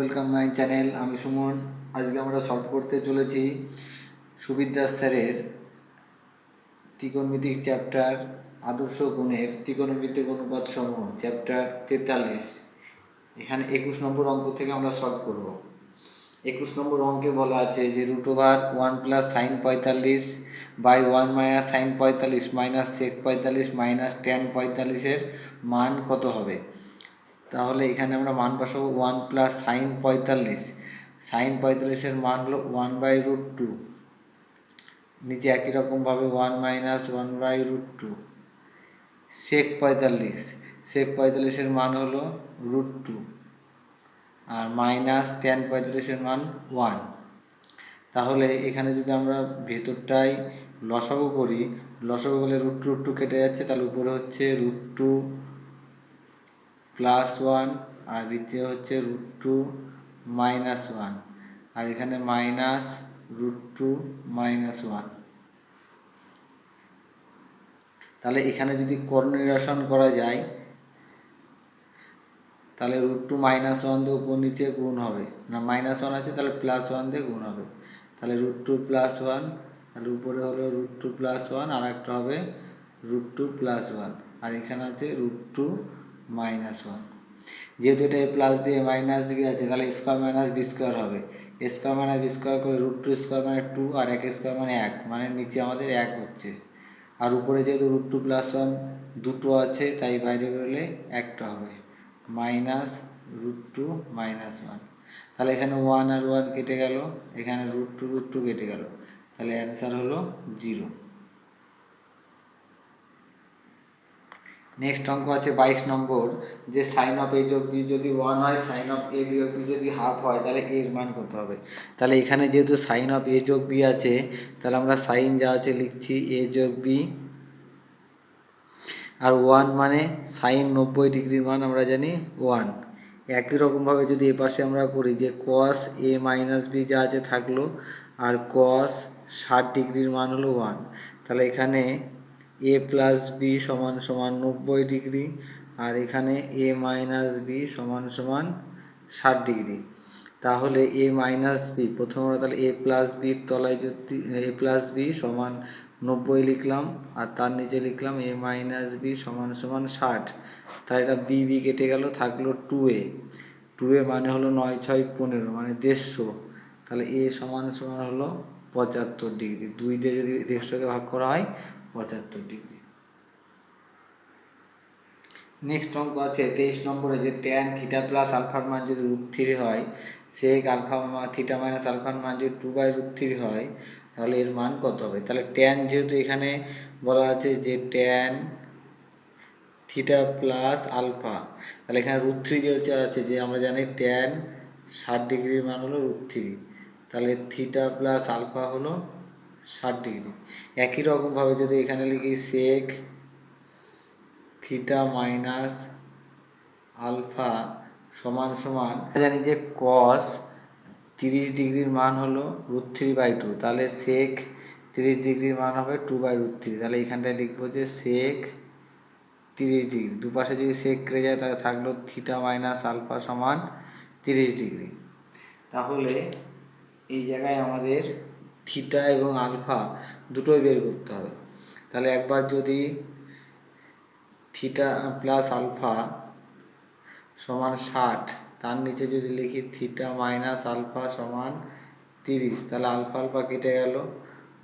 Welcome my channel. আমি সুমন। আজকে আমরা সলভ করতে চলেছি সুবিদ্যাস স্যারের ত্রিকোণমিতিক চ্যাপ্টার আদর্শ গুণের ত্রিকোণমিতিক অনুপাত সমূহ চ্যাপ্টার 43। এখানে 21 নম্বর অঙ্ক থেকে আমরা সলভ করব। 21 নম্বর অঙ্কে বলা আছে যে √1 plus sine 45 by 1 minus sine 45 minus sec 45 minus tan 45 মান কত হবে। তাহলে এখানে আমরা মান বসাবো 1 প্লাস সাইন 45। সাইন 45 মান হলো 1/√2। নিচে একই রকমভাবে 1 মাইনাস 1/√2। সেক 45, সেক 45 মান হলো √2 আর মাইনাস ট্যান 45 মান 1। তাহলে এখানে যদি আমরা ভেতরটাই লসাগু করি, লসাগু করলে √2 কেটে যাচ্ছে, তাহলে উপরে হচ্ছে √2 প্লাস 1 আর নিচে হচ্ছে √2 মাইনাস 1 আর এখানে মাইনাস √2 মাইনাস 1। তাহলে এখানে যদি কর্ণ নিরসন করা যায় তাহলে √2 মাইনাস 1 দিয়ে উপর নিচে গুণ হবে, না মাইনাস 1 আছে তাহলে প্লাস 1 দিয়ে গুণ হবে। তাহলে √2 প্লাস 1, তাহলে উপরে হলো √2 প্লাস 1 আর একটা হবে √2 প্লাস 1 আর এখানে আছে √2 মাইনাস 1। যেহেতু এটা এ plus B A minus B আছে তাহলে স্কোয়ার মাইনাস বি স্কোয়ার হবে। স্কোয়ার মাইনাস বি স্কোয়ার করে √2 স্কোয়ার মানে 2 আর 1 স্কোয়ার মানে 1, মানে নিচে আমাদের 1 হচ্ছে। আর উপরে যেহেতু √2 প্লাস 1 দুটো আছে তাই বাইরে বেরোলে একটা হবে, মাইনাস √2 মাইনাস 1। তাহলে এখানে 1 আর 1 কেটে গেল, এখানে √2 কেটে গেল, তাহলে অ্যান্সার হলো 0। নেক্সট অঙ্ক আছে 22 নম্বর, যে সাইন অফ এ যোগ বি যদি 1 হয়, সাইন অফ এ বিয়োগ বি যদি হাফ হয়, তাহলে এর মান কত হবে। তাহলে এখানে যেহেতু সাইন অফ এ যোগ বি আছে তাহলে আমরা সাইন যা আছে লিখছি এ যোগ বি, আর 1 মানে সাইন 90 ডিগ্রির মান আমরা জানি 1। একই রকমভাবে যদি এ পাশে আমরা করি যে কস এ মাইনাস বি যা আছে থাকলো আর কস 60 ডিগ্রির মান হলো 1, তাহলে এখানে এ প্লাস বি সমান সমান 90 ডিগ্রি আর এখানে এ মাইনাস বি সমান সমান 60 ডিগ্রি। তাহলে এ মাইনাস বি প্রথমে আমরা তাহলে এ প্লাস বির তলায় যদি এ প্লাস বি সমান 90 লিখলাম আর তার নিচে লিখলাম এ মাইনাস বি সমান সমান 60। তাহলে এটা বি বি কেটে গেল, থাকলো 2a। 2a মানে হলো 9 6 15 মানে 150। তাহলে এ সমান সমান হলো 75 ডিগ্রি। 2 দিয়ে যদি 150কে ভাগ করা হয় 75 ডিগ্রি। নেক্সট অঙ্ক আছে 23 নম্বরে, যে ট্যান থিটা প্লাস আলফার মান যদি √3 হয়, সেক আলফা থিটা মাইনাস আলফার মান যদি 2/√3 হয়, তাহলে এর মান কত হবে। তাহলে ট্যান যেহেতু এখানে বলা আছে যে ট্যান থিটা প্লাস আলফা, তাহলে এখানে √3 যেহেতু আছে, যে আমরা জানি ট্যান 60 ডিগ্রির মান হলো √3, তাহলে থিটা প্লাস আলফা হলো 60 ডিগ্রি। একই রকমভাবে যদি এখানে লিখি সেক থিটা মাইনাস আলফা সমান সমান জানি যে কস 30 ডিগ্রির মান হলো √3/2, তাহলে সেক 30 ডিগ্রির মান হবে 2/√3। তাহলে এখানটায় লিখবো যে সেক 30 ডিগ্রি, দুপাশে যদি সেক কেটে যায় তাহলে থাকলো থিটা মাইনাস আলফা সমান 30 ডিগ্রি। তাহলে এই জায়গায় আমাদের থিটা এবং আলফা দুটোই বের করতে হবে। তাহলে একবার যদি থিটা প্লাস আলফা সমান 60, তার নিচে যদি লিখি থিটা মাইনাস আলফা সমান 30, তাহলে আলফা আলফা কেটে গেল,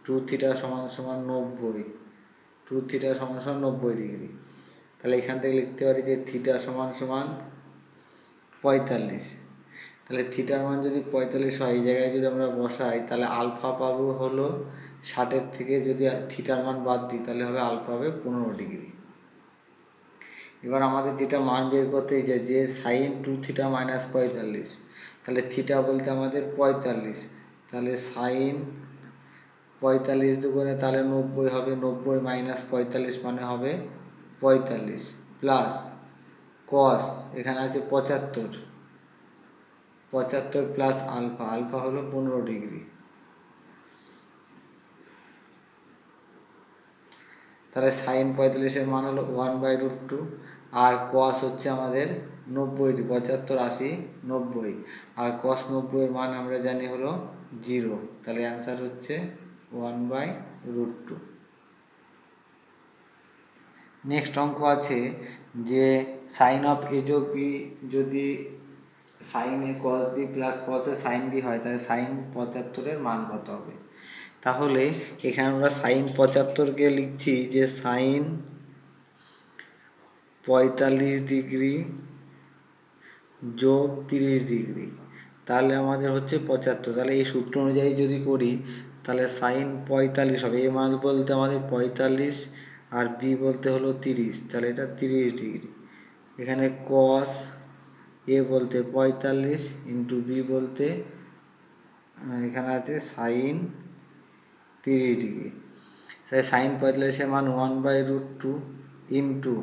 2 থিটা সমান সমান 90, 2 থিটা সমান সমান 90 ডিগ্রি। তাহলে এখান থেকে লিখতে পারি যে থিটা সমান সমান 45। তাহলে থিটার মান যদি 45 হয়, এই জায়গায় যদি আমরা বসাই তাহলে আলফা পাবো হলো 60-এর থেকে যদি থিটার মান বাদ দিই তাহলে হবে আলফা হবে 15 ডিগ্রি। এবার আমাদের যেটা মান বের করতে যে সাইন 2 থিটা মাইনাস 45, তাহলে থিটা বলতে আমাদের 45, তাহলে সাইন 45 দুগুণে তাহলে 90 হবে, 90 মাইনাস 45 মানে হবে 45 প্লাস কস এখানে আছে 75, 75 প্লাস আলফা, আলফা হলো 15 ডিগ্রি। তাহলে সাইন 45-এর মান হলো 1/√2 আর কস হচ্ছে আমাদের 90, 75, 80, 90, আর cos 90 এর মান আমরা জানি হলো 0, তাহলে অ্যান্সার হচ্ছে 1/√2। নেক্সট অঙ্ক আছে যে সাইন অফ এ যোগ বি যদি সাইন এ কস বি প্লাস কস এ সাইন বি হয়, তাহলে সাইন 75 মান কত হবে? তাহলে এখানে আমরা সাইন 75কে লিখছি যে সাইন 45 ডিগ্রি যোগ 30 ডিগ্রি, তাহলে আমাদের হচ্ছে 75। তাহলে এই সূত্র অনুযায়ী যদি করি তাহলে সাইন 45 হবে, এ মান বলতে আমাদের 45 আর বি বলতে হলো 30, তাহলে এটা 30 ডিগ্রি। এখানে কস এ বলতে 45 ইন্টু বি বলতে এখানে আছে সাইন 30 ডিগ্রি, তাই সাইন 45-এর মান 1/√2 ইন্টু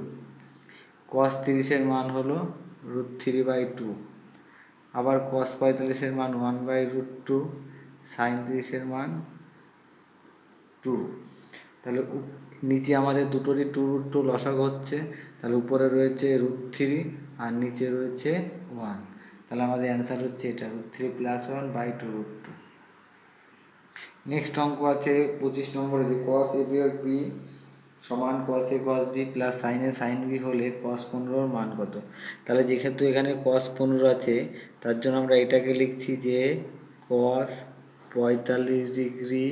কস 30-এর মান হলো √3/2, আবার কস 45-এর মান 1/√2, সাইন 30-এর মান 2। তাহলে নিচে আমাদের দুটোরই 2√2 লসাগু হচ্ছে, তাহলে উপরে রয়েছে √3 আর নিচে রয়েছে 1, তাহলে আমাদের অ্যান্সার হচ্ছে এটা √3 + 1/2√2। নেক্সট অঙ্ক আছে 25 নম্বরে যে cos a বিয়োগ b সমান cos a cos b plus sin a sin b হলে cos 15 মান কত? তাহলে যেহেতু এখানে cos 15 আছে তার জন্য আমরা এটাকে লিখছি যে cos 45 ডিগ্রি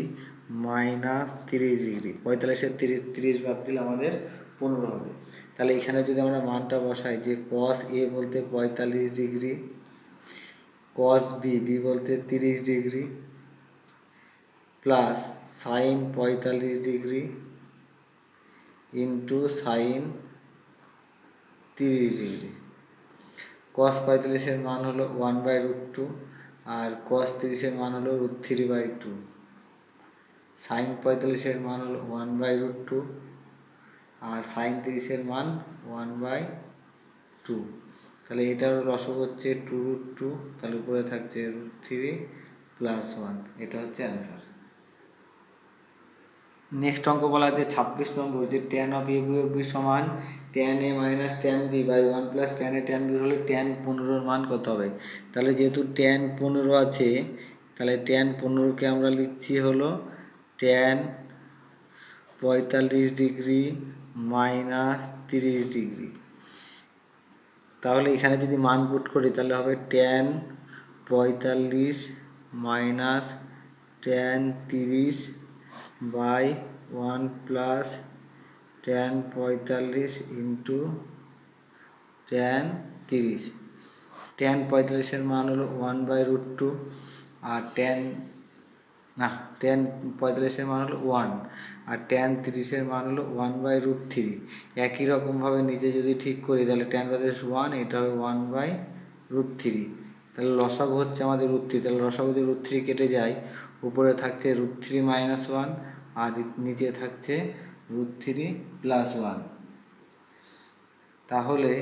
মাইনাস 30 ডিগ্রি, 45-এর 30 বাদ দিলে আমাদের 15 হবে। তাহলে এখানে যদি আমরা মানটা বসাই যে cos a বলতে 45 ডিগ্রি, cos b বলতে 30 degree plus sine 45 degree into sine 30 degree. Cos 45-এর মান হলো 1/√2 আর কস 30-এর মান হলো √3/2, সাইন 45-এর মান হলো 1/√2 আর সাইন 30-এর মান 1/2, তাহলে এটার লসাগু হচ্ছে 2√2, তাহলে উপরে থাকছে √3 + 1, এটা হচ্ছে অ্যান্সার। নেক্সট অঙ্ক বলা আছে 26 নম্বর যে tan অফ a বিয়োগ b সমান tan a minus tan b by 1 plus tan a tan b হলে tan 15-এর মান কত হবে? তাহলে যেহেতু tan 15 আছে তাহলে tan 15কে আমরা লিখছি হলো tan 45 ডিগ্রি মাইনাস 30 ডিগ্রি, তাহলে এখানে যদি মান পুট করি তাহলে হবে tan 45 minus tan 30 by 1 plus tan 45 into tan 30। tan 45-এর মান হলো 1/√2 আর tan 45-এর মান হলো 1 আর tan 30-এর মান হলো 1/√3। একই রকমভাবে নিচে যদি ঠিক করি তাহলে tan 45 1, এটা হবে 1/√3, তাহলে লসাগু হচ্ছে আমাদের √3, তাহলে লসাগু যদি √3 কেটে যায় উপরে থাকছে √3 - 1 আর নিচে থাকছে √3 + 1। তাহলে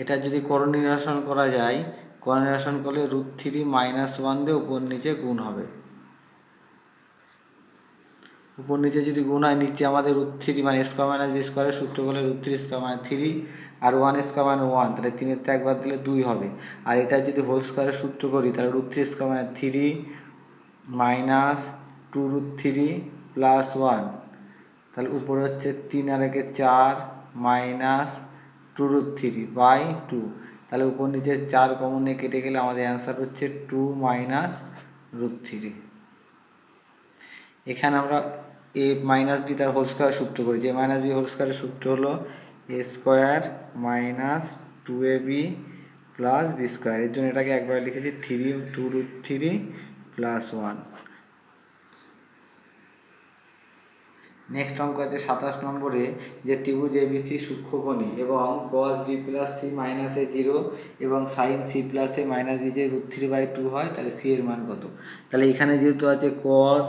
এটা যদি করণ নিরসন করা যায়, করণ নিরসন করলে √3 - 1 দিয়ে উপর নিচে গুণ হবে, উপর নিচে যদি গুণ হয় নিচে আমাদের √3 মানে স্কোয়ার মাইনাস বি স্কোয়ারের সূত্র করলে √3 স্কোয়ার মানে 3 আর 1 স্কোয়ার মানে 1, তাহলে 3-এর থেকে একবার দিলে 2 হবে। আর এটা যদি হোল স্কোয়ারের সূত্র করি তাহলে √3 স্কোয়ার মানে 3 মাইনাস 2√3 প্লাস 1, তাহলে উপরে হচ্ছে 3 আর 1 4 মাইনাস 2√3/2, তাহলে উপর নিচে 4 কমন নিয়ে কেটে গেলে আমাদের অ্যান্সার হচ্ছে 2 মাইনাস √3। এখানে আমরা a মাইনাস বি তার হোল স্কোয়ার সূত্র করি, যে মাইনাস বি হোল স্কোয়ারের সূত্র হলো a square minus 2ab plus B square, এর জন্য এটাকে একবার লিখেছি 2√3 প্লাস 1। নেক্সট অঙ্ক আছে 27 নম্বরে যে ত্রিভুজ এবিসি সূক্ষ্মকোণী এবং cos b plus C minus A 0 এবং sine C plus A minus B যে √3/2 হয়, তাহলে সি এর মান কত? তাহলে এখানে যেহেতু আছে cos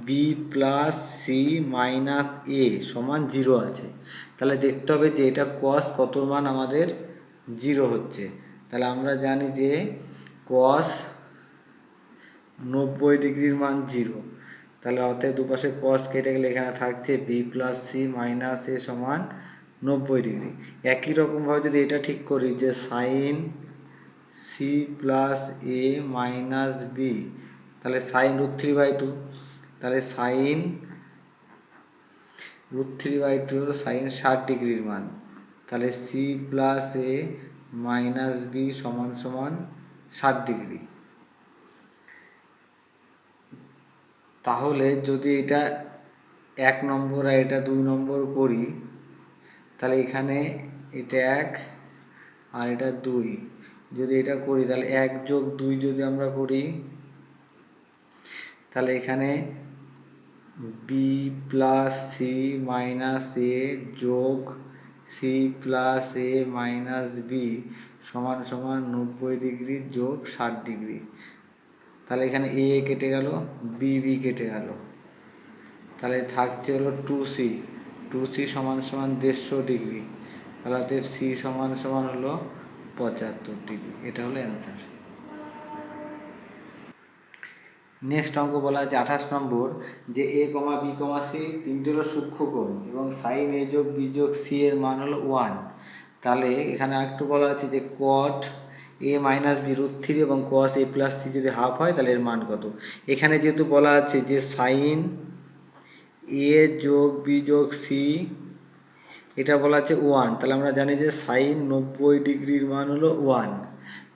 B plus C minus A সমান 0 আছে, তাহলে দেখতে হবে যে এটা cos কত মান আমাদের 0 হচ্ছে। তাহলে আমরা জানি যে cos 90 ডিগ্রির মান 0, তাহলে অতএব দুপাশে cos কেটে গেলে এখানে থাকছে B plus C minus A সমান 90 ডিগ্রি। একই রকমভাবে যদি এটা ঠিক করি যে sign C plus A minus B, তাহলে সাইন √3/2, তাহলে সাইন √3/2 হলো সাইন 60 ডিগ্রির মান, তাহলে C plus A minus B সমান সমান 60 ডিগ্রি। তাহলে যদি এটা 1 নম্বর আর এটা 2 নম্বর করি, তাহলে এখানে এটা 1 আর এটা 2, যদি এটা করি তাহলে 1 যোগ 2 যদি আমরা করি, তাহলে এখানে বি প্লাস সি মাইনাস এ যোগ C plus A minus B সমান সমান 90 ডিগ্রি যোগ 60 ডিগ্রি। তাহলে এখানে এ কেটে গেল, বি কেটে গেল, তাহলে থাকছে হলো 2c সমান সমান 150 ডিগ্রি, তাহলে অতএব সি সমান সমান হলো 75 ডিগ্রি। এটা হলো অ্যান্সার। নেক্সট অঙ্ক বলা আছে 28 নম্বর, যে এ কমা বি কমা সি তিনটে হলো সূক্ষ্মকোণ এবং সাইন এ যোগ বি যোগ সি এর মান হলো 1। তাহলে এখানে আরেকটু বলা আছে যে কট এ মাইনাস বি √3 এবং কস এ প্লাস সি যদি হাফ হয় তাহলে এর মান কত। এখানে যেহেতু বলা আছে যে সাইন এ যোগ বি যোগ সি এটা বলা আছে 1, তাহলে আমরা জানি যে সাইন 90 ডিগ্রির মান হলো 1।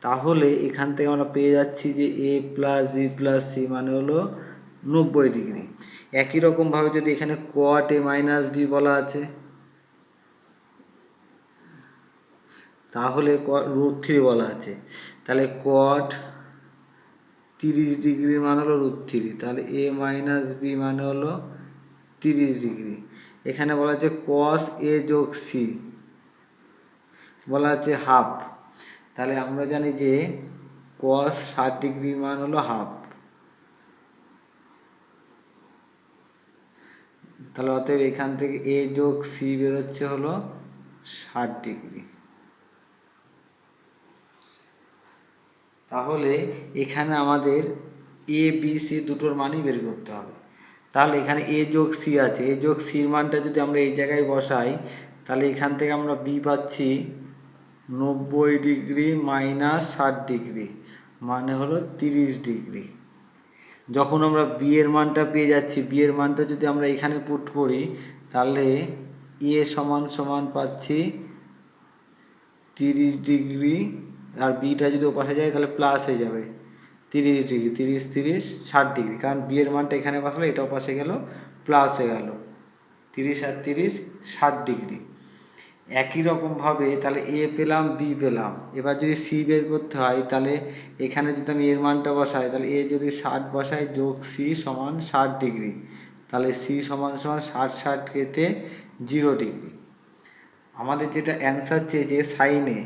তাহলে এখান থেকে আমরা পেয়ে যাচ্ছি যে এ প্লাস বি প্লাস সি মানে হলো 90 ডিগ্রি। একই রকমভাবে যদি এখানে কট এ মাইনাস বি বলা আছে, তাহলে √3 বলা আছে, তাহলে কট 30 ডিগ্রির মান হলো √3, তাহলে এ মাইনাস বি মানে হলো 30 ডিগ্রি। এখানে বলা আছে কস এ যোগ সি বলা আছে হাফ, তাহলে আমরা জানি যে কস 60 ডিগ্রির মান হলো হাফ, তাহলে অতএব এখান থেকে এ যোগ সি বেরোচ্ছে হলো 60 ডিগ্রি। তাহলে এখানে আমাদের এ বি সি দুটোর মানই বের করতে হবে। তাহলে এখানে এ যোগ সি আছে, এ যোগ সির মানটা যদি আমরা এই জায়গায় বসাই, তাহলে এখান থেকে আমরা বি পাচ্ছি 90 ডিগ্রি মাইনাস 60 ডিগ্রি মানে হলো 30 ডিগ্রি। যখন আমরা বি এর মানটা পেয়ে যাচ্ছি, বি এর মানটা যদি আমরা এখানে পুট করি, তাহলে এ সমান সমান পাচ্ছি 30 ডিগ্রি, আর বিটা যদি ওপাশে যায় তাহলে প্লাস হয়ে যাবে 30 ডিগ্রি, 30 30 60 ডিগ্রি, কারণ বি এর মানটা এখানে বসালে এটা ওপাশে গেল প্লাস হয়ে গেল 30 আর 30 60 ডিগ্রি। একই রকমভাবে তাহলে এ পেলাম বি পেলাম, এবার যদি সি বের করতে হয় তাহলে এখানে যদি আমি এর মানটা বসাই, তাহলে এ যদি 60 বসাই যোগ সি সমান 60 ডিগ্রি, তাহলে সি সমান সমান 60 কেটে 0 ডিগ্রি। আমাদের যেটা অ্যান্সার চেয়েছে সাইন এ,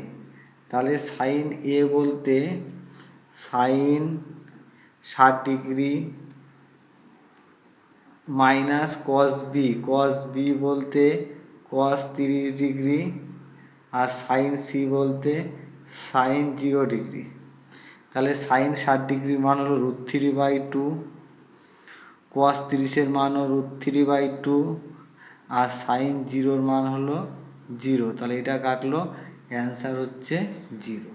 তাহলে সাইন এ বলতে sine 60 degree minus cos B বলতে কস 30 ডিগ্রি, আর সাইন সি বলতে সাইন 0 ডিগ্রি। তাহলে সাইন 60 ডিগ্রির মান হলো √3/2, কস 30-এর মান হলো √3/2, আর সাইন 0-র মান হলো 0, তাহলে এটা কাটলো, অ্যান্সার হচ্ছে 0।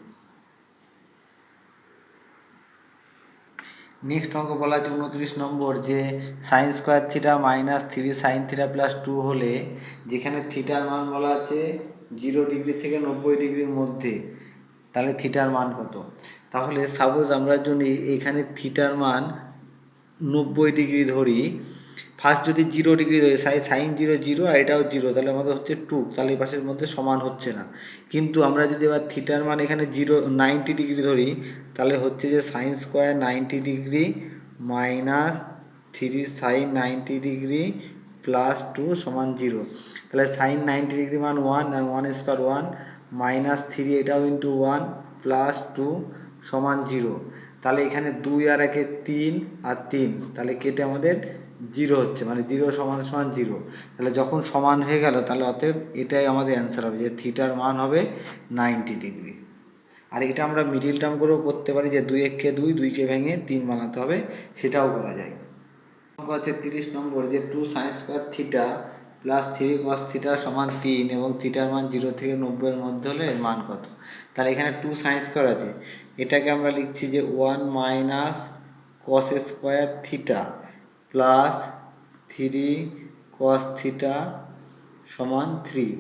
নেক্সট অঙ্ক বলা আছে 29 নম্বর, যে sine square theta minus 3 sine theta plus 2 হলে যেখানে থিটার মান বলা আছে 0 ডিগ্রি থেকে 90 ডিগ্রির মধ্যে, তাহলে থিটার মান কত। তাহলে সাপোজ আমরা যদি এখানে থিটার মান 90 ডিগ্রি ধরি, ফার্স্ট যদি 0 ডিগ্রি ধরি, সাইন 0 0 আর এটাও 0, তাহলে আমাদের হচ্ছে 2, তাহলে এই পাশের মধ্যে সমান হচ্ছে না। কিন্তু আমরা যদি এবার থিটার মান এখানে 90 ডিগ্রি ধরি, তাহলে হচ্ছে যে sine square 90 degree minus 3 sine 90 degree plus 2 সমান 0। তাহলে সাইন 90 ডিগ্রি মান 1 আর 1 স্কোয়ার 1 মাইনাস 3 এটাও ইন্টু 1 প্লাস 2 সমান 0। তাহলে এখানে 2 আর 1 3 আর 3, তাহলে কেটে আমাদের 0 হচ্ছে, মানে 0 সমান সমান 0। তাহলে যখন সমান হয়ে গেল, তাহলে অতএব এটাই আমাদের অ্যান্সার হবে, যে থিটার মান হবে 90 ডিগ্রি। আর এটা আমরা মিডিল টার্ম করেও করতে পারি, যে 2 1 কে 2, 2 কে ভেঙে 3 বানাতে হবে, সেটাও করা যায়। আছে 30 নম্বর, যে 2 sign square theta plus 3 cos theta সমান 3 এবং থিটার মান 0 থেকে 90 এর মধ্যে হলে এর মান কত। তাহলে এখানে 2 সাইন স্কোয়ার আছে, এটাকে আমরা লিখছি যে 1 minus cos square theta plus 3 cos theta সমান 3।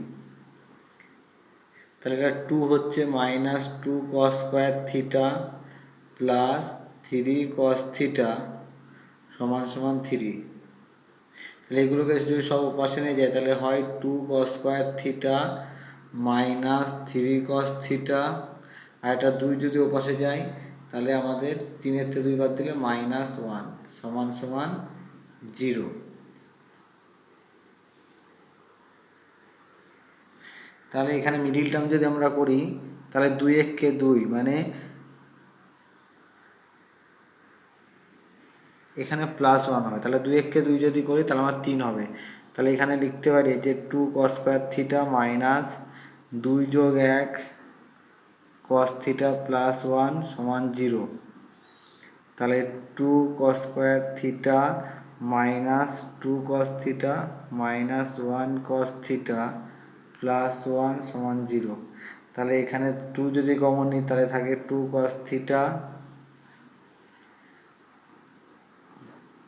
তাহলে এটা 2 হচ্ছে minus 2 cos square theta plus 3 cos theta সমান সমান 3। তাহলে এগুলোকে যদি সব ওপাশে নিয়ে যায় তাহলে হয় 2 cos square theta minus 3 cos theta, আর এটা 2 যদি ওপাশে যায় তাহলে আমাদের 3-এর থেকে 2 বাদ দিলে -1 সমান সমান 0। তাহলে এখানে মিডিল টার্ম যদি আমরা করি তাহলে 2 1 2 মানে এখানে +1 হবে, তাহলে 2 1 2 যদি করি তাহলে আমার 3 হবে। তাহলে এখানে লিখতে পারি যে 2 cos স্কোয়ার থিটা মাইনাস 2 যোগ 1 cos থিটা প্লাস 1 সমান 0। তাহলে 2 cos square theta minus 2 cos theta minus 1 cos theta plus 1 সমান 0। তাহলে এখানে 2 যদি কমন নিই তাহলে থাকে 2 cos থিটা,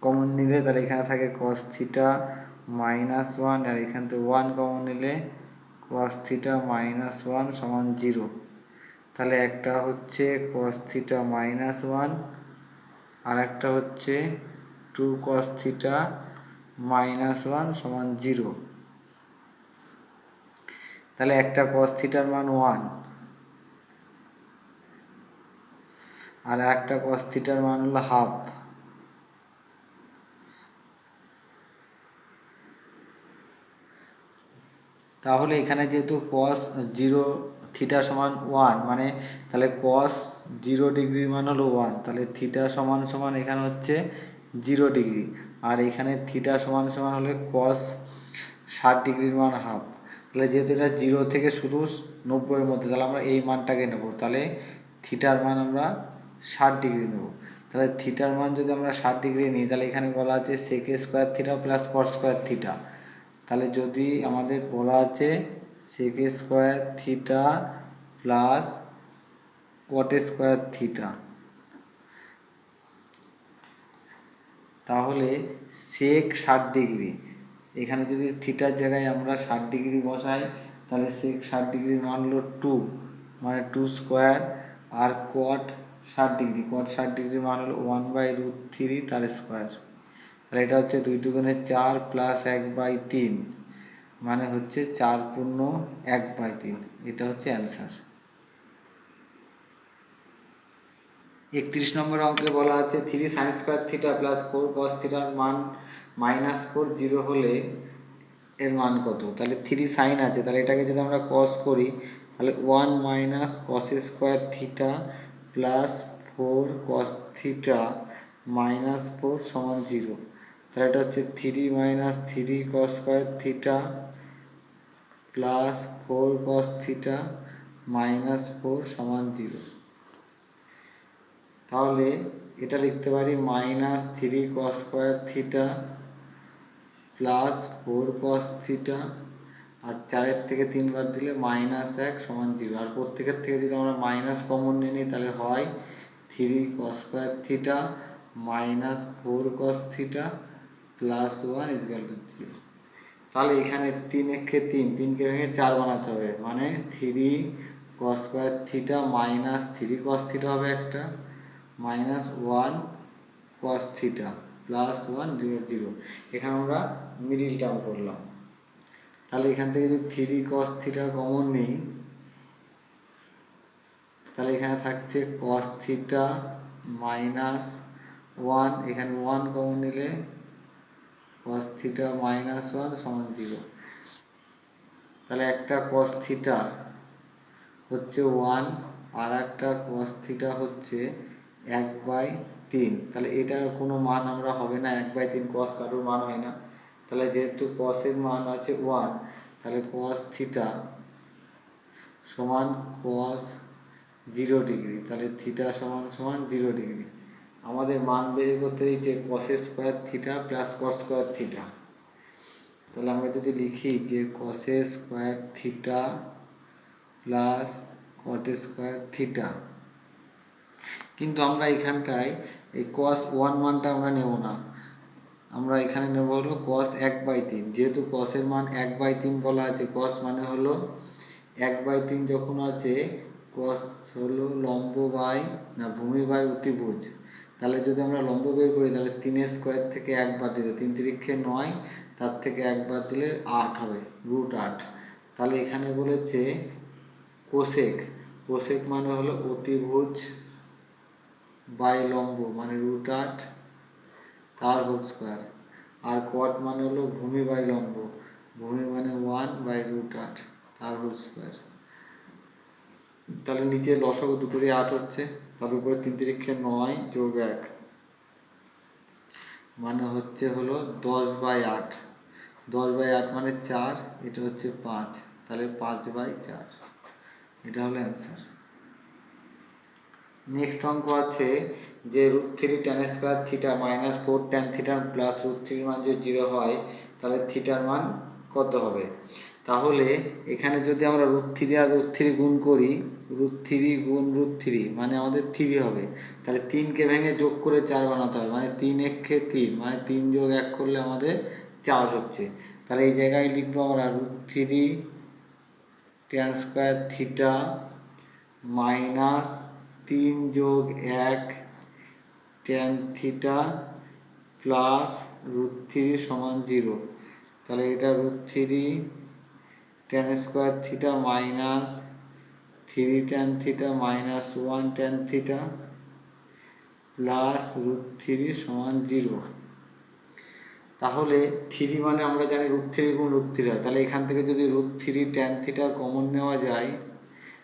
কমন নিলে তাহলে এখানে থাকে cos থিটা মাইনাস 1, আর এখান থেকে 1 কমন নিলে cos থিটা মাইনাস 1 সমান 0। তাহলে একটা হচ্ছে cos থিটা মাইনাস 1 আর একটা হচ্ছে 2 cos থিটা মাইনাস 1 সমান 0। তাহলে একটা cos থিটার মান 1 আর একটা cos থিটার মান হলো হাফ। তাহলে এখানে যেহেতু cos 0 থিটা সমান 1 মানে তাহলে cos 0 ডিগ্রির মান হলো 1, তাহলে থিটা সমান সমান এখানে হচ্ছে 0 ডিগ্রি, আর এখানে থিটা সমান সমান হলে cos 60 ডিগ্রির মান হাফ। তাহলে যেহেতু এটা 0 থেকে শুরু 90 এর মধ্যে, তাহলে আমরা এই মানটাকে নেব, তাহলে থিটার মান আমরা 60 ডিগ্রি নেব। তাহলে থিটার মান যদি আমরা 60 ডিগ্রি নিই তাহলে এখানে বলা আছে sec square theta plus cos square theta. তাহলে যদি আমাদের বলা আছে sec square theta plus cot square theta, তাহলে sec 60 ডিগ্রি, এখানে যদি থিটার জায়গায় আমরা 60 ডিগ্রি বসাই তাহলে sec 60 ডিগ্রির মান হলো 2 মানে 2 স্কোয়ার, আর cot 60 ডিগ্রি, cot 60 ডিগ্রির মান হলো 1/√3 তার স্কোয়ার। তাহলে এটা হচ্ছে 2 দুগুণে 4 প্লাস 1/3 মানে হচ্ছে 4 পূর্ণ 1/3। এটা হচ্ছে অ্যান্সার। 31 নম্বর অঙ্কে বলা আছে 3 sin square theta plus 4 cos থিটার মান -4 0 হলে এর মান কত। তাহলে 3 সাইন আছে, তাহলে এটাকে যদি আমরা cos করি তাহলে 1 minus cos square theta plus 4 cos theta minus 4 সমান 0। তাহলে এটা হচ্ছে 3 minus 3 cos square theta plus 4 cos theta minus 4 সমান 0। তাহলে এটা লিখতে পারি -3 cos square theta plus 4 cos theta, আর 4-এর থেকে 3 বাদ দিলে -1 সমান 0। আর প্রত্যেকের থেকে যদি আমরা মাইনাস কমন নিয়ে নিই তাহলে হয় 3 cos square theta minus 4 cos theta plus 1 = 0। তাহলে এখানে 3 1 3, 3কে ভেঙে 4 বানাতে হবে, মানে 3 cos square theta minus 3 cos theta হবে একটা, মাইনাস 1 cos থিটা প্লাস 1 0। এখানে আমরা মিডিল টার্ম করলাম। তাহলে এখান থেকে যদি 3 cos থিটা কমন নিই তাহলে এখানে থাকছে cos থিটা মাইনাস 1, এখানে 1 কমন নিলে cos থিটা মাইনাস 1 সমান 0। তাহলে একটা cos থিটা হচ্ছে 1 আর একটা cos থিটা হচ্ছে 1/3। তাহলে এটার কোনো মান আমরা হবে না, 1/3 cos কারোর মান হয় না। তাহলে যেহেতু cos এর মান আছে 1, তাহলে cos থিটা সমান cos 0 ডিগ্রি, তাহলে থিটা সমান সমান 0 ডিগ্রি। আমাদের মান বের করতে দিচ্ছে cos square theta plus cos square theta. তাহলে আমরা যদি লিখি যে cosec square theta plus cot square theta, কিন্তু আমরা এখানটায় এই কস 1 মানটা আমরা নেব না, আমরা এখানে নেব হলো কস 1/3। যেহেতু কসের মান 1/3 বলা আছে, কস মানে হলো 1/3 যখন আছে, কস হলো লম্ব বাই না ভূমি বাই অতিভুজ। তাহলে যদি আমরা লম্ব বের করি তাহলে 3 স্কোয়ার থেকে 1 বাদ দিলে 3 তিরিক্ষে 9, তার থেকে 1 বাদ দিলে 8 হবে, √8। তাহলে এখানে বলেছে কোসেক, কোসেক মানে হলো অতিভুজ বাই লম্ব মানে √8 তার হোল স্কোয়ার, আর কট মানে হলো ভূমি বাই লম্ব, ভূমি মানে 1/√8 তার হোল স্কোয়ার। তাহলে নিচে লসাগু দুটোরই 8 হচ্ছে, তার উপরে 3 তিরিক্ষে 9 যোগ 1 মানে হচ্ছে হলো 10/8, 10/8 মানে 4, এটা হচ্ছে 5, তাহলে 5/4, এটা হলো অ্যান্সার। নেক্সট অঙ্ক আছে যে √3 tan square theta minus 4 tan theta plus √3 মান যদি 0 হয় তাহলে থিটার মান কত হবে। তাহলে এখানে যদি আমরা √3 আর √3 গুণ করি, √3 গুণ √3 মানে আমাদের 3 হবে, তাহলে 3কে ভেঙে যোগ করে 4 বানাতে হবে, মানে 3 একে 3 মানে 3 যোগ 1 করলে আমাদের 4 হচ্ছে। তাহলে এই জায়গায় লিখবো আমরা √3 tan স্কোয়ার থিটা মাইনাস 3 যোগ 1 tan থিটা প্লাস √3 সমান 0। তাহলে এটা √3 tan square theta minus 3 tan theta minus 1 tan theta plus √3 সমান 0। তাহলে 3 মানে আমরা জানি √3 গুণ √3 হয়, তাহলে এখান থেকে যদি √3 tan থিটা কমন নেওয়া যায়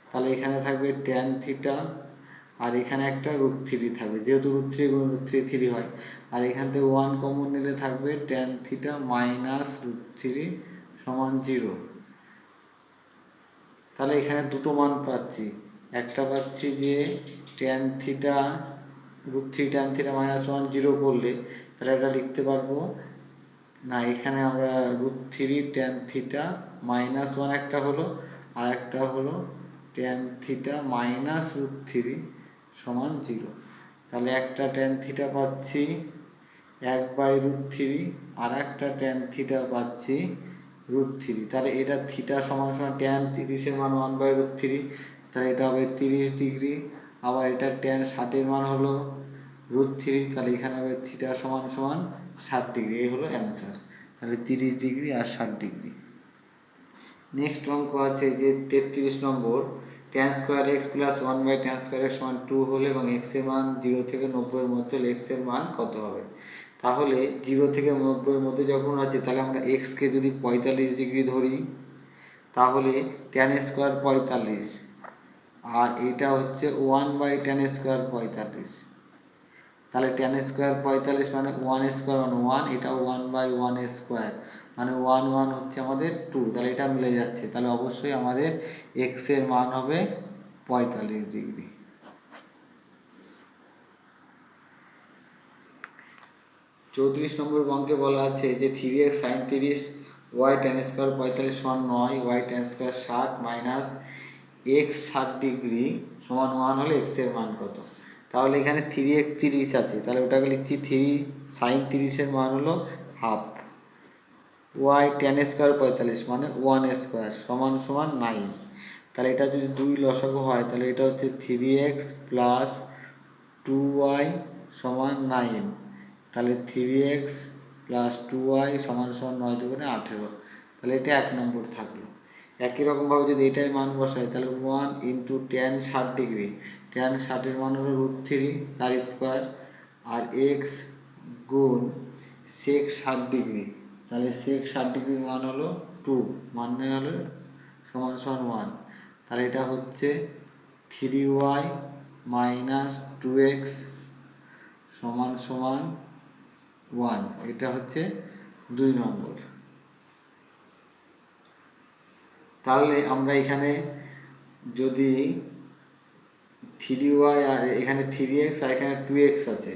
তাহলে এখানে থাকবে tan থিটা আর এখানে একটা √3 থাকবে, যেহেতু √3 গুণ √3 3 হয়, আর এখান থেকে 1 কমন নিলে থাকবে tan থিটা মাইনাস √3 সমান 0। তাহলে এখানে দুটো মান পাচ্ছি, একটা পাচ্ছি যে tan theta √3 tan theta minus 1 0 করলে তাহলে এটা লিখতে পারবো না, এখানে আমরা √3 tan থিটা মাইনাস 1 একটা হলো, আর একটা হলো tan থিটা মাইনাস √3 সমান 0। তাহলে একটা tan থিটা পাচ্ছি 1/√3 আর একটা tan থিটা পাচ্ছি √3। তাহলে এটা থিটা সমান সমান tan 30-এর মান 1/√3, তাহলে এটা হবে 30 ডিগ্রি। আবার এটা tan 60-এর মান হলো √3, তাহলে এখানে হবে থিটা সমান সমান 60 ডিগ্রি। এই হলো অ্যান্সার, তাহলে 30 ডিগ্রি আর 60 ডিগ্রি। নেক্সট অঙ্ক আছে যে 33 নম্বর, tan square x plus 1/tan square x সমান 2 হলে এবং এক্স এর মান 0 থেকে 90 এর মধ্যে হলে এক্স এর মান কত হবে। তাহলে 0 থেকে 90 এর মধ্যে যখন আছে তাহলে আমরা এক্সকে যদি 45 ডিগ্রি ধরি তাহলে tan স্কোয়ার 45, আর এটা হচ্ছে 1/tan স্কোয়ার 45, তাহলে tan স্কোয়ার 45 মানে 1 স্কোয়ার মানে 1, এটা 1/1 স্কোয়ার মানে 1 1 হচ্ছে আমাদের 2, তাহলে এটা মিলে যাচ্ছে, তাহলে অবশ্যই আমাদের এক্স এর মান হবে 45 ডিগ্রি। চৌত্রিশ নম্বর অঙ্কে বলা আছে যে 3x sin 30 y tan square 45 সমান 9 y tan square 60 minus x 60 degree সমান 1 হলে এক্স এর মান কত। তাহলে এখানে 3x 30 আছে, তাহলে ওটাকে লিখছি 3 sin 30-এর মান হলো হাফ, y tan স্কোয়ার 45 মানে 1 স্কোয়ার সমান সমান 9। তাহলে এটা যদি 2 লসাগু হয় তাহলে এটা হচ্ছে 3x প্লাস 2y সমান 9, তাহলে 3x প্লাস 2y সমান সমান 9 দুগুণে 18, তাহলে এটা 1 নম্বর থাকলো। একই রকমভাবে যদি এটাই মান বসাই তাহলে 1 ইন্টু tan 60 ডিগ্রি, tan 60-এর মান হলো √3 তার স্কোয়ার, আর এক্স গুণ sec 60 ডিগ্রি, তাহলে sec 60 ডিগ্রির মান হলো 2 মানে হলো সমান সমান 1, তাহলে এটা হচ্ছে 3y মাইনাস 2x সমান সমান 1, এটা হচ্ছে 2 নম্বর। তাহলে আমরা এখানে যদি 3y আর এখানে 3x আর এখানে 2x আছে,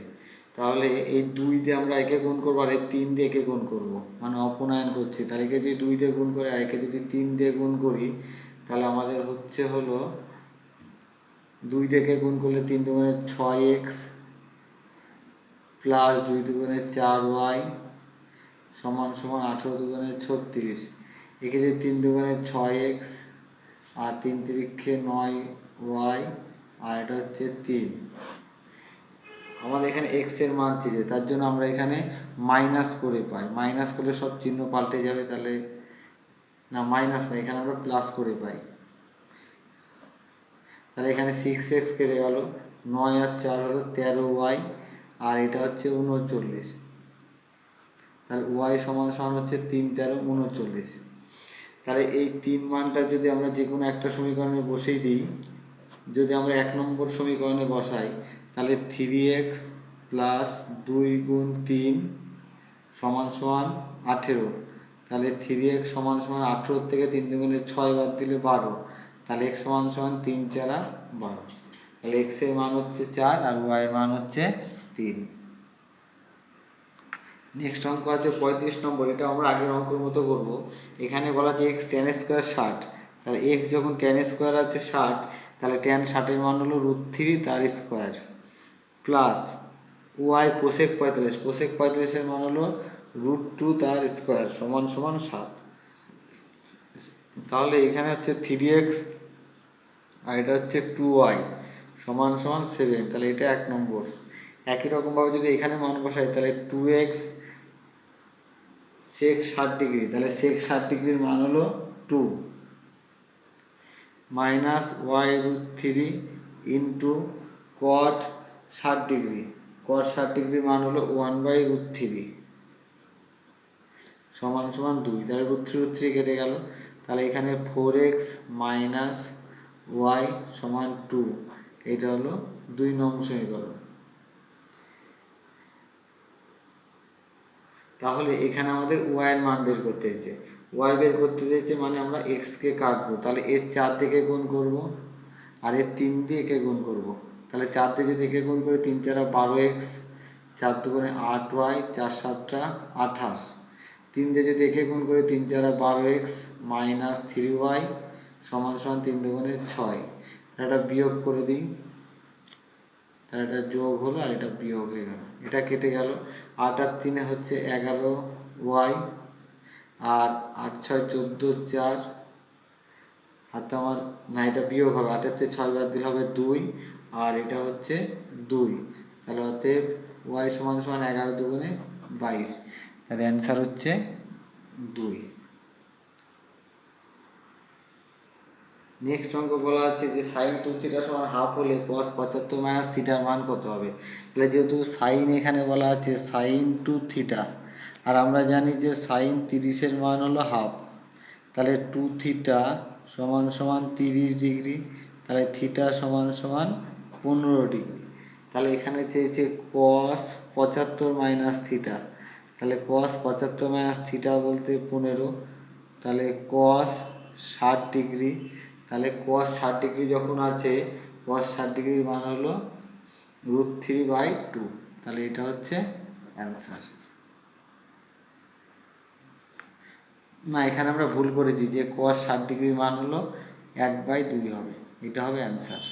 তাহলে এই 2 দিয়ে আমরা একে গুণ করবো আর এই 3 দিয়ে একে গুণ করবো, মানে অপনয়ন করছি। তাহলে একে যদি 2 দিয়ে গুণ করি আর একে যদি 3 দিয়ে গুণ করি, তাহলে আমাদের হচ্ছে হলো 2 দিয়ে একে গুণ করলে 3 দুগুণে 6x প্লাস 2 দুগুণে 4y সমান সমান 18 দুগুণে 36। একে যদি 3 দুগুণে 6x আর 3 তিরিক্ষে 9y আর এটা হচ্ছে 3। আমাদের এখানে এক্স এর মান চেয়েছে, তার জন্য আমরা এখানে মাইনাস করে পাই। মাইনাস করলে সব চিহ্ন পাল্টে যাবে, তাহলে না মাইনাস না, এখানে আমরা প্লাস করে পাই। তাহলে এখানে 6x কেটে গেল, 9 আর 4 হলো 13y আর এটা হচ্ছে 39। তাহলে y সমান সমান হচ্ছে 3 13 39। তাহলে এই 3 মানটা যদি আমরা যে কোনো একটা সমীকরণে বসিয়ে দিই, যদি আমরা 1 নম্বর সমীকরণে বসাই, তাহলে 3x প্লাস 2 গুণ 3 সমান সমান 18। তাহলে 3x সমান সমান 18 থেকে 3 দুগুণে 6 বাদ দিলে 12। তাহলে x সমান সমান 3 4 12। তাহলে x এর মান হচ্ছে 4 আর y এর মান হচ্ছে 3। নেক্সট অঙ্ক আছে 35 নম্বর। এটা আমরা আগের অঙ্কের মতো করব। এখানে বলা আছে x tan স্কোয়ার 60। তাহলে x যখন tan স্কোয়ার আছে 60, তাহলে tan 60 এর মান হলো √3 তার square plus y cosec 45। Cosec 45 এর মান হলো √2 তার স্কোয়ার সমান সমান 7। তাহলে এখানে হচ্ছে 3x আর এটা হচ্ছে 2y সমান সমান 7। তাহলে এটা 1 নম্বর। একই রকমভাবে যদি এখানে মান বসাই, তাহলে 2x sec 60 ডিগ্রি, তাহলে sec 60 ডিগ্রির মান হলো 2 minus y√3 into cot 60 degree. cot 60 ডিগ্রির মান হলো 1/√3 সমান সমান 2। তাহলে √3 কেটে গেল। তাহলে এখানে 4x মাইনাস y সমান 2। এটা হলো 2 নম্বর সমীকরণ। তাহলে এখানে আমাদের y এর মান বের করতে হয়েছে। y বের করতে দিয়েছে মানে আমরা x কে কাটবো, তাহলে এর 4 দিয়ে গুণ করব আর এর 3 দিয়ে একে গুণ করব। তাহলে 4 দিয়ে যদি একে গুণ করি 3 4 12x, 4 দুগুণে 8y, 4 7 28। 3 দিয়ে যদি একে গুণ করি 3 4 12x মাইনাস 3y সমান সমান 3 দুগুণে 6। এটা বিয়োগ করে দিই, তাহলে এটা যোগ হলো আর এটা বিয়োগ হয়ে গেল, এটা কেটে গেল। 8 আর 3 হচ্ছে 11y আর 8 6 14 4 হাতে আমার না, এটা বিয়োগ হবে। 8 থেকে 6 বাদ দিলে হবে 2 আর এটা হচ্ছে 2। তাহলে অতএব y সমান সমান 11 দুগুণে 22। তাহলে অ্যান্সার হচ্ছে 2। নেক্সট অঙ্ক বলা আছে যে সাইন 2θ সমান হাফ হলে cos 75 মাইনাস থিটার মান কত হবে। তাহলে যেহেতু সাইন এখানে বলা আছে সাইন 2θ আর আমরা জানি যে সাইন 30 এর মান হলো হাফ, তাহলে 2θ সমান সমান 30 ডিগ্রি, তাহলে থিটা সমান সমান 15 ডিগ্রি। তাহলে এখানে চেয়েছে cos 75 মাইনাস থিটা, তাহলে cos 75 মাইনাস থিটা বলতে 15, তাহলে cos 60 ডিগ্রি। তাহলে cos 60 ডিগ্রি যখন আছে, cos 60 ডিগ্রির মান হলো √3/2। তাহলে এটা হচ্ছে অ্যান্সার। না, এখানে আমরা ভুল করেছি যে cos 60 ডিগ্রির মান হলো 1/2 হবে, এটা হবে অ্যান্সার।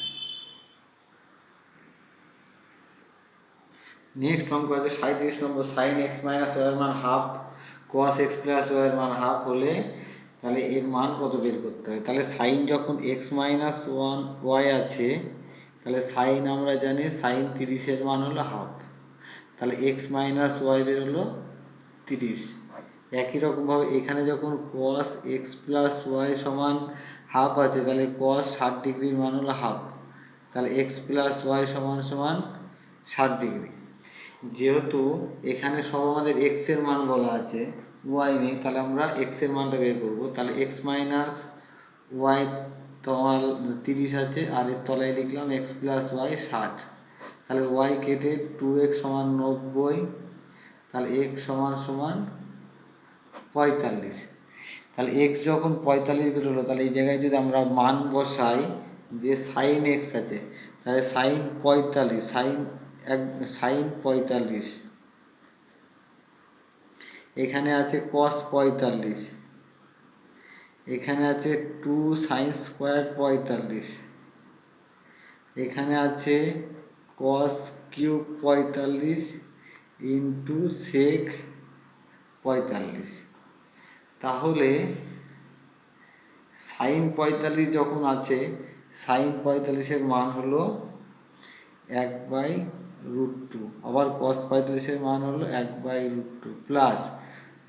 নেক্সট অঙ্ক আছে 37 নম্বর। সাইন এক্স মাইনাস ওয়াই এর মান half cos x plus Y এর মান হাফ হলে তাহলে এর মান কত বের করতে হয়। তাহলে সাইন যখন এক্স মাইনাস ওয়াই আছে, তাহলে সাইন আমরা জানি সাইন 30 এর মান হলো হাফ, তাহলে এক্স মাইনাস ওয়াই বের হলো 30। একই রকমভাবে এখানে যখন cos x প্লাস ওয়াই সমান হাফ আছে, তাহলে cos 60 ডিগ্রির মান হলো হাফ, তাহলে x প্লাস ওয়াই সমান সমান 60 ডিগ্রি। যেহেতু এখানে সব আমাদের x এর মান বলা আছে, y নেই, তাহলে আমরা x এর মানটা বের করব। তাহলে x মাইনাস ওয়াই তোমার 30 আছে আর এর তলায় লিখলাম x প্লাস ওয়াই 60। তাহলে y কেটে 2x সমান 90, তাহলে x সমান সমান 45। তাহলে x যখন 45 বেরোলো, তাহলে এই জায়গায় যদি আমরা মান বসাই যে সাইন x আছে, তাহলে সাইন 45, সাইন সাইন 45, এখানে আছে কস 45, এখানে আছে 2 সাইন স্কোয়ার 45, এখানে আছে কস কিউব 45 ইন্টু সেক 45। তাহলে সাইন 45 যখন আছে, সাইন 45-এর মান হলো 1/√2, আবার কস 45-এর মান হলো 1/√2 প্লাস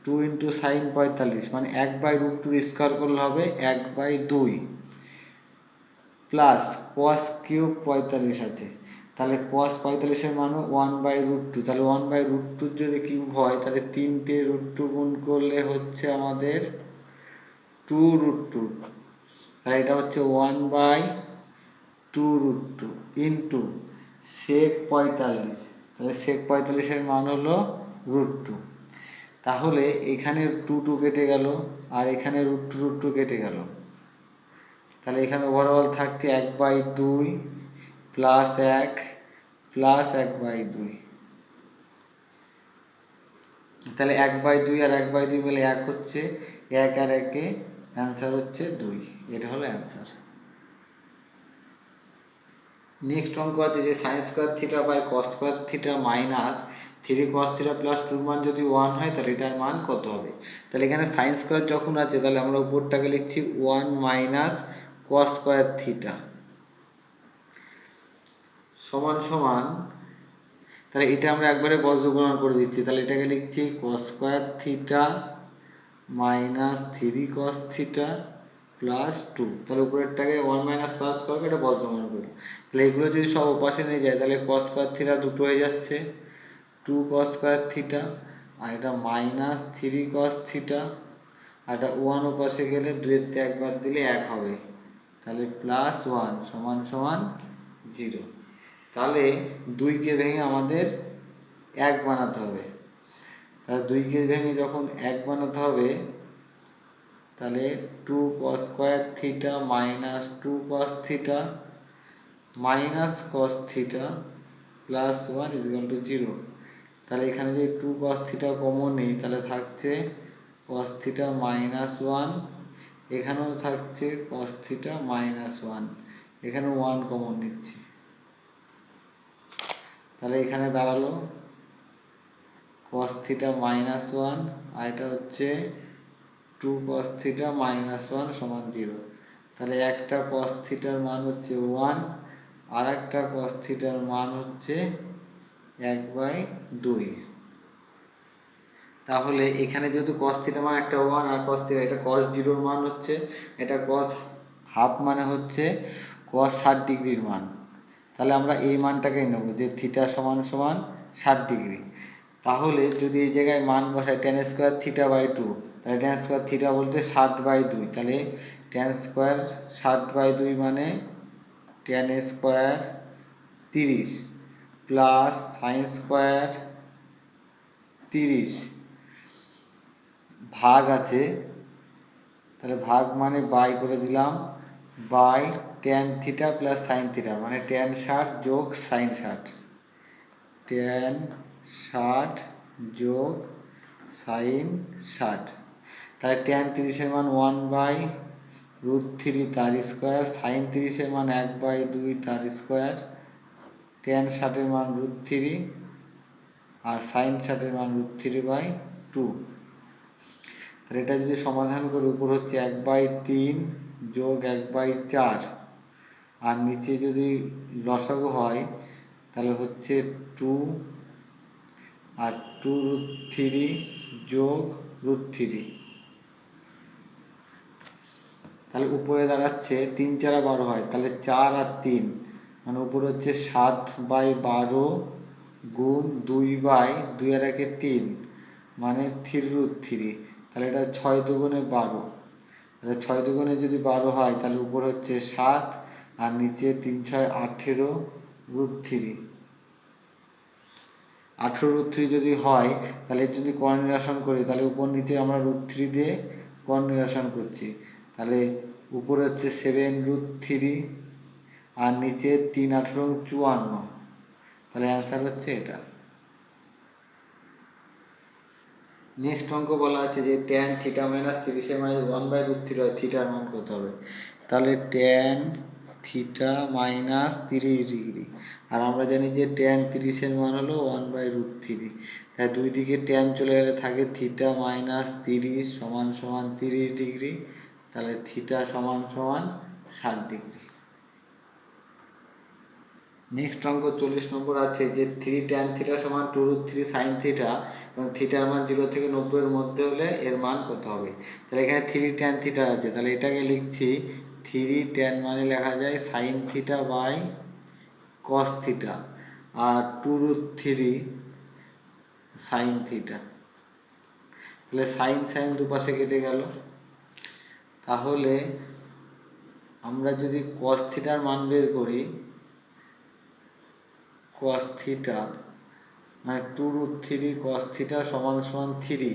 2 ইন্টু সাইন 45 মানে 1/√2 স্কোয়ার করলে হবে 1/2 প্লাস কস কিউব 45 আছে, তাহলে কস 45-এর মান 1/√2, তাহলে 1/√2 যদি কিউব হয় তাহলে 3টে √2 গুণ করলে হচ্ছে আমাদের 2√2, তাহলে এটা হচ্ছে 1/2√2 ইন্টু সেক 45, তাহলে সেক 45-এর মান হলো √2। তাহলে এখানে 2 কেটে গেল আর এখানে √2 কেটে গেল, তাহলে এখানে ওভারঅল থাকছে 1/2 প্লাস 1 প্লাস 1/2, তাহলে 1/2 আর 1/2 মিলে 1 হচ্ছে, 1 আর 1-এ অ্যান্সার হচ্ছে 2, এটা হলো অ্যান্সার। নেক্সট অঙ্ক আছে যে sine square theta by cos square theta minus 3 cos theta plus 2 মান যদি 1 হয় তাহলে এটার মান কত হবে। তাহলে এখানে সাইন স্কোয়ার যখন আছে তাহলে আমরা উপরটাকে লিখছি 1 মাইনাস কস স্কোয়ার থিটা সমান সমান, তাহলে এটা আমরা একবারে বজ্রগুণন করে দিচ্ছি, তাহলে এটাকে লিখছি কস square theta minus 3 cos theta plus 2, তাহলে উপরেরটাকে 1 মাইনাস কস স্কোয়ারকে এটা বজ্রগুণন করি, তাহলে এগুলো যদি সব ওপাশে নিয়ে যায় তাহলে কস স্কোয়ার থিটা দুটো হয়ে যাচ্ছে 2 কস স্কোয়ার থিটা, আর এটা মাইনাস 3 কস থিটা, আর এটা 1 ওপাশে গেলে 2-এর একবার দিলে 1 হবে, তাহলে প্লাস 1 সমান সমান 0। তাহলে 2কে ভেঙে আমাদের 1 বানাতে হবে, তাহলে 2কে ভেঙে যখন 1 বানাতে হবে তাহলে 2 কস square theta minus 2 cos theta minus cos theta plus 1 = 0। তাহলে এখানে যদি 2 কস থিটা কমন নিই তাহলে থাকছে কস থিটা মাইনাস 1, এখানেও থাকছে কস থিটা মাইনাস 1, এখানে 1 কমন নিচ্ছি, তাহলে এখানে দাঁড়ালো কস থিটা মাইনাস 1 আর এটা হচ্ছে 2 কস থিটা মাইনাস 1 সমান 0। তাহলে একটা কস থিটার মান হচ্ছে 1 আর একটা কস থিটার মান হচ্ছে 1/2। তাহলে এখানে যেহেতু কস থিটা মান একটা 1 আর কস থিটা এটা কস 0-র মান হচ্ছে, এটা কস হাফ মানে হচ্ছে কস 60 ডিগ্রির মান, তাহলে আমরা এই মানটাকেই নেব যে থিটা সমান সমান 60 ডিগ্রি। তাহলে যদি এই জায়গায় মান বসাই tan স্কোয়ার থিটা বাই 2, তাহলে tan স্কোয়ার থিটা বলতে 60/2, তাহলে tan স্কোয়ার 60/2 মানে tan square 30 plus sine square 30 ভাগ আছে, তাহলে ভাগ মানে বাই করে দিলাম, by tan theta plus sine theta মানে tan 60 যোগ সাইন 60, tan 60 যোগ সাইন 60, তাহলে tan 30-এর মান 1/√3 তার স্কোয়ার, সাইন 30-এর মান 1/2 তার স্কোয়ার, tan 60-এর মান √3 আর সাইন 60-এর মান √3/2। তাহলে এটা যদি সমাধান করি উপর হচ্ছে 1/3 যোগ 1/4 আর নিচে যদি লসাগু হয় তাহলে হচ্ছে 2 আর 2√3 যোগ √3, তাহলে উপরে দাঁড়াচ্ছে 3 4 12 হয়, তাহলে 4 আর 3 মানে উপরে হচ্ছে 7/12 গুণ 2/2 আর 1-এ 3 মানে 3√3, তাহলে এটা 6 দুগুণে 12, তাহলে 6 দুগুণে যদি 12 হয় তাহলে উপরে হচ্ছে 7 আর নিচে 3 6 18√3, 18√3 যদি হয় তাহলে যদি কর নিরসন করি তাহলে উপর নিচে আমরা √3 দিয়ে কর নিরসন করছি, তাহলে উপরে হচ্ছে 7√3 আর নিচে 3 18 54, তাহলে অ্যান্সার হচ্ছে এটা। নেক্সট অঙ্ক বলা আছে যে ট্যান থিটা মাইনাস 30 মাইনাস 1/√3 হয়, থিটার মান কত হবে? তাহলে ট্যান থিটা মাইনাস 30 ডিগ্রি, আর আমরা জানি যে ট্যান 30-এর মান হলো 1/√3, তাই দুই দিকে ট্যান চলে গেলে থাকে থিটা মাইনাস 30 সমান সমান 30 ডিগ্রি, তাহলে থিটা সমান সমান 60 ডিগ্রি। নেক্সট অঙ্ক 40 নম্বর আছে যে 3 ট্যান থিটা সমান 2√3 সাইন থিটা এবং থিটার মান 0 থেকে 90-এর মধ্যে হলে এর মান কত হবে? তাহলে এখানে 3 ট্যান থিটা আছে, তাহলে এটাকে লিখছি 3 ট্যান মানে লেখা যায় sine theta by cos theta, আর 2√3 সাইন থিটা। তাহলে সাইন সাইন দুপাশে কেটে গেল। তাহলে আমরা যদি কস থিটার মান বের করি, cos থিটা মানে 2√3 cos থিটা সমান সমান 3,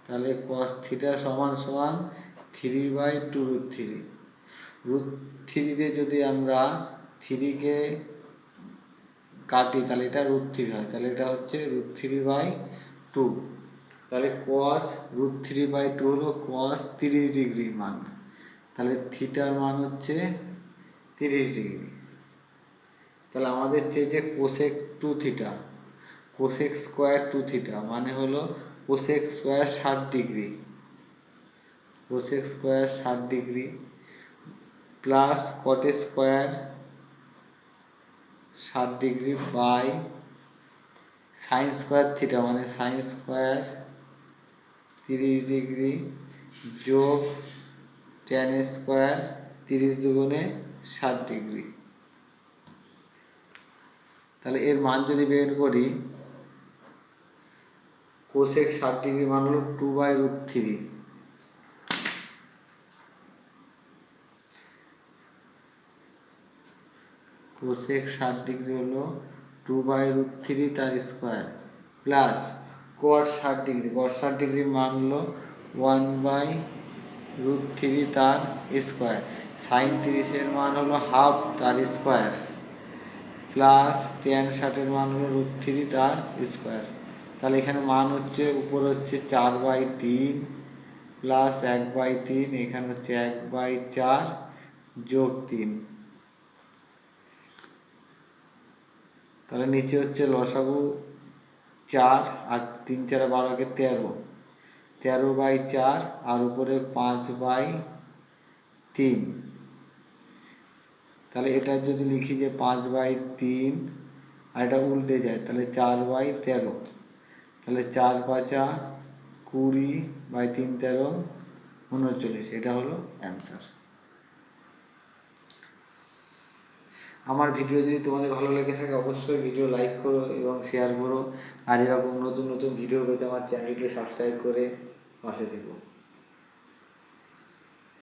তাহলে cos থিটা সমান সমান 3/2√3। √3 যদি আমরা 3-কে কাটি তাহলে এটা √3 হয়, তাহলে এটা হচ্ছে √3/2। তাহলে cos √3/2 হলো cos 30 ডিগ্রি মান, তাহলে থিটার মান হচ্ছে 30 ডিগ্রি। তাহলে আমাদের চেয়েছে cosec 2 theta, cosec square 2 theta মানে হলো cosec square 60 degree, cosec square 60 degree plus cot square 60 degree by sine square theta মানে সাইন স্কোয়ার 30 ডিগ্রি যোগ ট্যান স্কোয়ার 30 × 60 ডিগ্রি। তাহলে এর মান যদি বের করি, কোসেক 60 ডিগ্রি মান হলো 2/√3, কোসেক 60 ডিগ্রি হলো 2/√3 তার স্কোয়ার প্লাস কট 60 ডিগ্রি, কট 60 ডিগ্রির মান হলো 1/√3 তার স্কোয়ার, সাইন 30-এর মান হলো হাফ তার স্কোয়ার প্লাস ট্যান 60-এর মান হলো √3 তার স্কোয়ার। তাহলে এখানে মান হচ্ছে উপরে হচ্ছে 4/3 প্লাস 1/3, এখানে হচ্ছে 1/4 যোগ 3, তাহলে নিচে হচ্ছে লসাগু 4 আর 3 4 12 13, 13/4 আর উপরে 5/3। তাহলে এটা যদি লিখি যে 5/3 আর এটা উল্টে যায় তাহলে 4/13, তাহলে 4 5 20/3 13 39, এটা হলো অ্যান্সার। আমার ভিডিও যদি তোমাদের ভালো লেগে থাকে অবশ্যই ভিডিও লাইক করো এবং শেয়ার করো, আর এরকম নতুন নতুন ভিডিও পেতে আমার চ্যানেলটি সাবস্ক্রাইব করে পাশে থেকো।